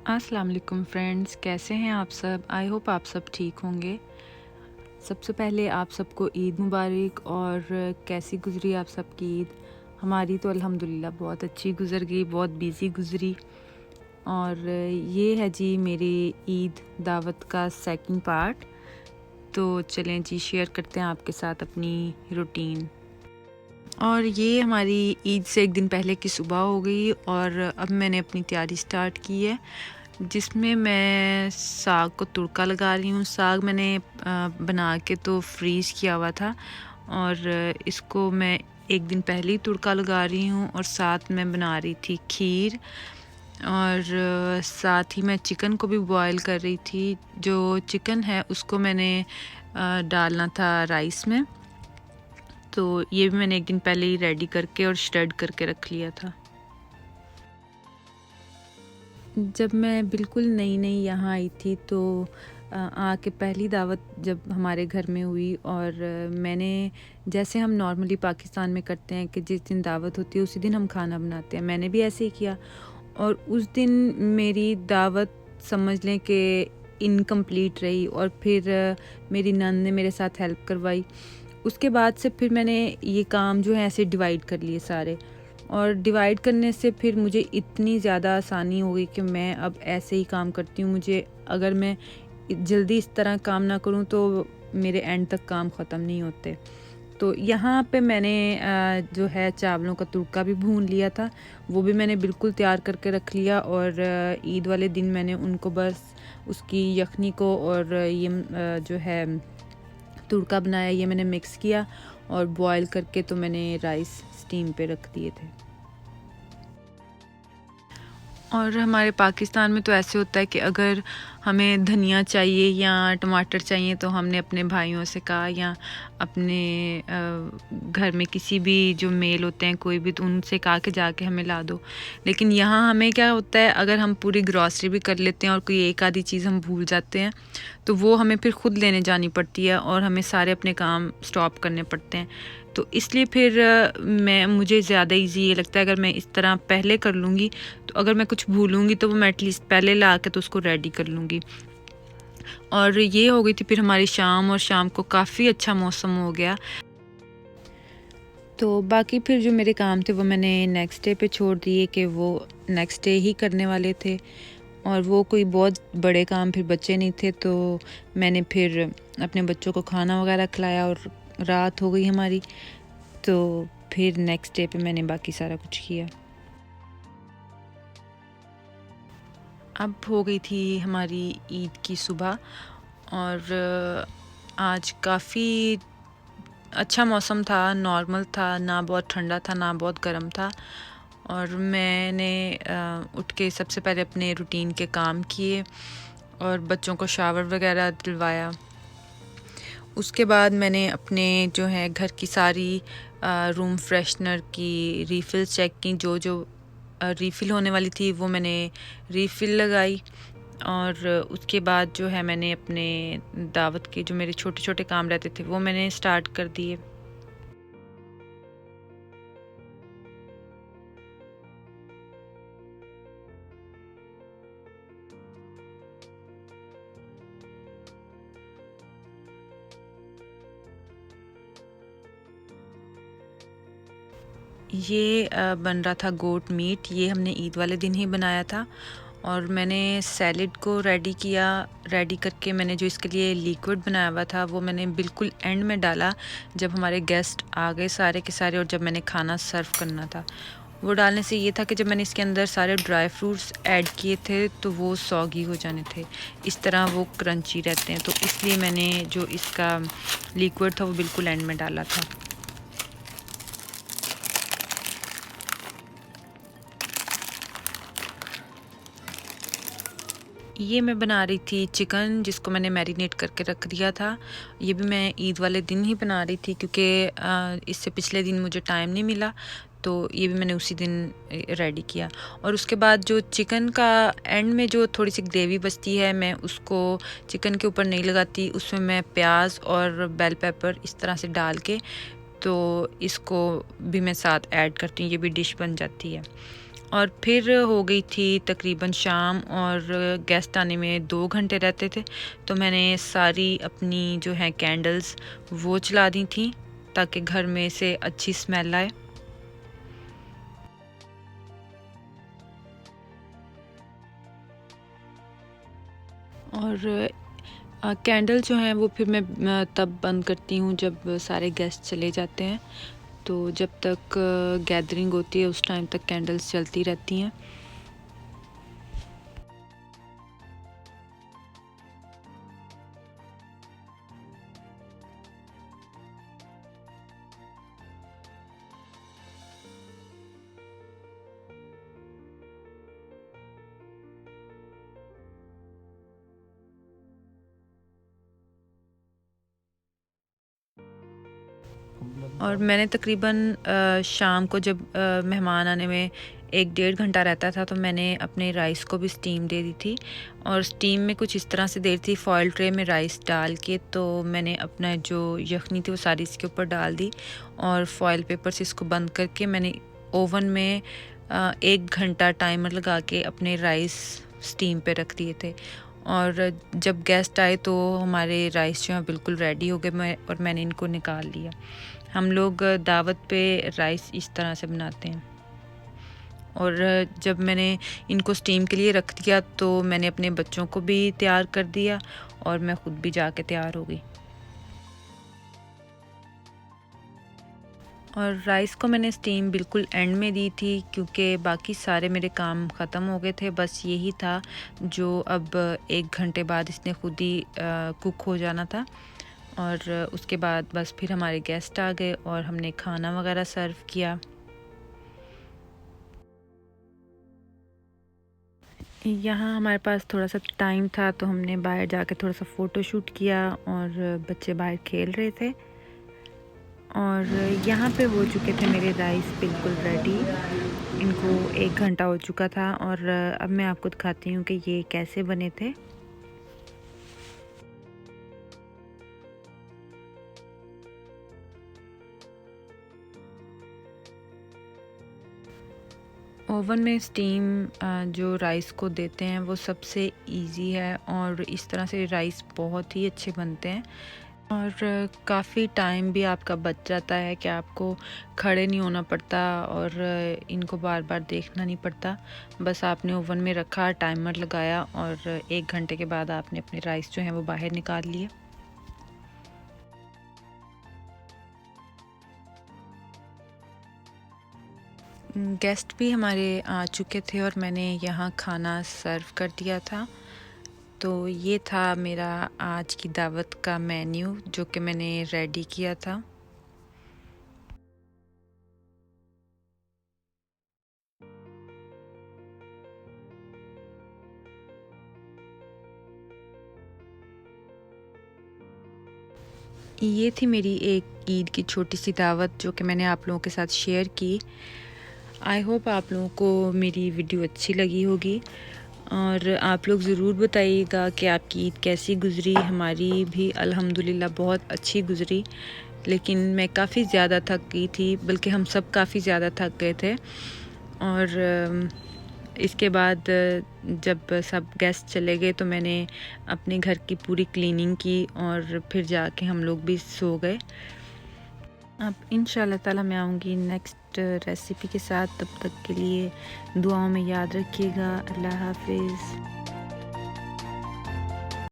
अस्सलाम वालेकुम फ्रेंड्स, कैसे हैं आप सब? आई होप आप सब ठीक होंगे। सबसे पहले आप सबको ईद मुबारक। और कैसी गुज़री आप सबकी ईद? हमारी तो अल्हम्दुलिल्लाह बहुत अच्छी गुज़र गई, बहुत बिज़ी गुज़री। और ये है जी मेरी ईद दावत का सेकंड पार्ट। तो चलें जी, शेयर करते हैं आपके साथ अपनी रूटीन। और ये हमारी ईद से एक दिन पहले की सुबह हो गई और अब मैंने अपनी तैयारी स्टार्ट की है, जिसमें मैं साग को तुड़का लगा रही हूँ। साग मैंने बना के तो फ्रीज़ किया हुआ था और इसको मैं एक दिन पहले ही तुड़का लगा रही हूँ। और साथ में बना रही थी खीर और साथ ही मैं चिकन को भी बॉयल कर रही थी। जो चिकन है उसको मैंने डालना था राइस में, तो ये भी मैंने एक दिन पहले ही रेडी करके और श्रेड करके रख लिया था। जब मैं बिल्कुल नई यहाँ आई थी तो आके पहली दावत जब हमारे घर में हुई, और मैंने जैसे हम नॉर्मली पाकिस्तान में करते हैं कि जिस दिन दावत होती है उसी दिन हम खाना बनाते हैं, मैंने भी ऐसे ही किया। और उस दिन मेरी दावत समझ लें कि इनकम्प्लीट रही। और फिर मेरी नंद ने मेरे साथ हेल्प करवाई। उसके बाद से फिर मैंने ये काम जो है ऐसे डिवाइड कर लिए सारे, और डिवाइड करने से फिर मुझे इतनी ज़्यादा आसानी हो गई कि मैं अब ऐसे ही काम करती हूँ। मुझे अगर मैं जल्दी इस तरह काम ना करूँ तो मेरे एंड तक काम ख़त्म नहीं होते। तो यहाँ पे मैंने जो है चावलों का तुड़का भी भून लिया था, वो भी मैंने बिल्कुल तैयार करके रख लिया। और ईद वाले दिन मैंने उनको बस उसकी यखनी को और ये जो है तुड़का बनाया, ये मैंने मिक्स किया और बॉयल करके तो मैंने राइस स्टीम पे रख दिए थे। और हमारे पाकिस्तान में तो ऐसे होता है कि अगर हमें धनिया चाहिए या टमाटर चाहिए तो हमने अपने भाइयों से कहा या अपने घर में किसी भी जो मेल होते हैं कोई भी, तो उनसे कहा कि जाके हमें ला दो। लेकिन यहाँ हमें क्या होता है, अगर हम पूरी ग्रॉसरी भी कर लेते हैं और कोई एक आधी चीज़ हम भूल जाते हैं तो वो हमें फिर ख़ुद लेने जानी पड़ती है और हमें सारे अपने काम स्टॉप करने पड़ते हैं। तो इसलिए फिर मुझे ज़्यादा इजी ये लगता है अगर मैं इस तरह पहले कर लूँगी, तो अगर मैं कुछ भूलूँगी तो वो मैं एटलीस्ट पहले ला के तो उसको रेडी कर लूँगी। और ये हो गई थी फिर हमारी शाम, और शाम को काफ़ी अच्छा मौसम हो गया। तो बाकी फिर जो मेरे काम थे वो मैंने नेक्स्ट डे पे छोड़ दिए कि वो नेक्स्ट डे ही करने वाले थे, और वो कोई बहुत बड़े काम फिर बच्चे नहीं थे। तो मैंने फिर अपने बच्चों को खाना वगैरह खिलाया और रात हो गई हमारी। तो फिर नेक्स्ट डे पे मैंने बाकी सारा कुछ किया। अब हो गई थी हमारी ईद की सुबह, और आज काफ़ी अच्छा मौसम था, नॉर्मल था, ना बहुत ठंडा था ना बहुत गर्म था। और मैंने उठ के सबसे पहले अपने रूटीन के काम किए और बच्चों को शावर वगैरह दिलवाया। उसके बाद मैंने अपने जो है घर की सारी रूम फ्रेशनर की रीफ़िल चेक की, जो जो रीफ़िल होने वाली थी वो मैंने रीफ़िल लगाई। और उसके बाद जो है मैंने अपने दावत के जो मेरे छोटे छोटे काम रहते थे वो मैंने स्टार्ट कर दिए। ये बन रहा था गोट मीट, ये हमने ईद वाले दिन ही बनाया था। और मैंने सैलेड को रेडी करके मैंने जो इसके लिए लिक्विड बनाया हुआ था वो मैंने बिल्कुल एंड में डाला जब हमारे गेस्ट आ गए सारे के सारे, और जब मैंने खाना सर्व करना था। वो डालने से ये था कि जब मैंने इसके अंदर सारे ड्राई फ्रूट्स ऐड किए थे तो वो सॉगी हो जाने थे, इस तरह वो क्रंची रहते हैं। तो इसलिए मैंने जो इसका लिक्विड था वो बिल्कुल एंड में डाला था। ये मैं बना रही थी चिकन, जिसको मैंने मैरिनेट करके रख दिया था। ये भी मैं ईद वाले दिन ही बना रही थी क्योंकि इससे पिछले दिन मुझे टाइम नहीं मिला, तो ये भी मैंने उसी दिन रेडी किया। और उसके बाद जो चिकन का एंड में जो थोड़ी सी ग्रेवी बचती है, मैं उसको चिकन के ऊपर नहीं लगाती, उसमें मैं प्याज और बेल पेपर इस तरह से डाल के तो इसको भी मैं साथ ऐड करती हूँ, ये भी डिश बन जाती है। और फिर हो गई थी तकरीबन शाम और गेस्ट आने में 2 घंटे रहते थे, तो मैंने सारी अपनी जो है कैंडल्स वो चला दी थी ताकि घर में से अच्छी स्मेल आए। और कैंडल जो हैं वो फिर मैं तब बंद करती हूँ जब सारे गेस्ट चले जाते हैं, तो जब तक गैदरिंग होती है उस टाइम तक कैंडल्स चलती रहती हैं। और मैंने तकरीबन शाम को जब मेहमान आने में 1 डेढ़ घंटा रहता था, तो मैंने अपने राइस को भी स्टीम दे दी थी। और स्टीम में कुछ इस तरह से दे दी थी, फॉयल ट्रे में राइस डाल के, तो मैंने अपना जो यखनी थी वो सारी इसके ऊपर डाल दी और फॉयल पेपर से इसको बंद करके मैंने ओवन में 1 घंटा टाइमर लगा के अपने राइस स्टीम पे रख दिए थे। और जब गेस्ट आए तो हमारे राइस जो हैं बिल्कुल रेडी हो गए, और मैंने इनको निकाल लिया। हम लोग दावत पे राइस इस तरह से बनाते हैं। और जब मैंने इनको स्टीम के लिए रख दिया तो मैंने अपने बच्चों को भी तैयार कर दिया और मैं ख़ुद भी जाके तैयार हो गई। और राइस को मैंने स्टीम बिल्कुल एंड में दी थी क्योंकि बाकी सारे मेरे काम ख़त्म हो गए थे, बस यही था जो अब 1 घंटे बाद इसने खुद ही कुक हो जाना था। और उसके बाद बस फिर हमारे गेस्ट आ गए और हमने खाना वगैरह सर्व किया। यहाँ हमारे पास थोड़ा सा टाइम था तो हमने बाहर जाके थोड़ा सा फ़ोटो शूट किया और बच्चे बाहर खेल रहे थे। और यहाँ पे हो चुके थे मेरे राइस बिल्कुल रेडी। इनको 1 घंटा हो चुका था और अब मैं आपको दिखाती हूँ कि ये कैसे बने थे। ओवन में स्टीम जो राइस को देते हैं वो सबसे इजी है और इस तरह से राइस बहुत ही अच्छे बनते हैं। और काफ़ी टाइम भी आपका बच जाता है कि आपको खड़े नहीं होना पड़ता और इनको बार बार देखना नहीं पड़ता। बस आपने ओवन में रखा, टाइमर लगाया और 1 घंटे के बाद आपने अपने राइस जो हैं वो बाहर निकाल लिए। गेस्ट भी हमारे आ चुके थे और मैंने यहाँ खाना सर्व कर दिया था। तो ये था मेरा आज की दावत का मेन्यू जो कि मैंने रेडी किया था। ये थी मेरी एक ईद की छोटी सी दावत जो कि मैंने आप लोगों के साथ शेयर की। आई होप आप लोगों को मेरी वीडियो अच्छी लगी होगी और आप लोग ज़रूर बताइएगा कि आपकी ईद कैसी गुज़री। हमारी भी अल्हम्दुलिल्लाह बहुत अच्छी गुज़री, लेकिन मैं काफ़ी ज़्यादा थक गई थी, बल्कि हम सब काफ़ी ज़्यादा थक गए थे। और इसके बाद जब सब गेस्ट चले गए तो मैंने अपने घर की पूरी क्लीनिंग की और फिर जाके हम लोग भी सो गए। अब इंशाल्लाह ताला मैं आऊँगी नेक्स्ट रेसिपी के साथ। तब तक के लिए दुआओं में याद रखिएगा। अल्लाह हाफ़िज़।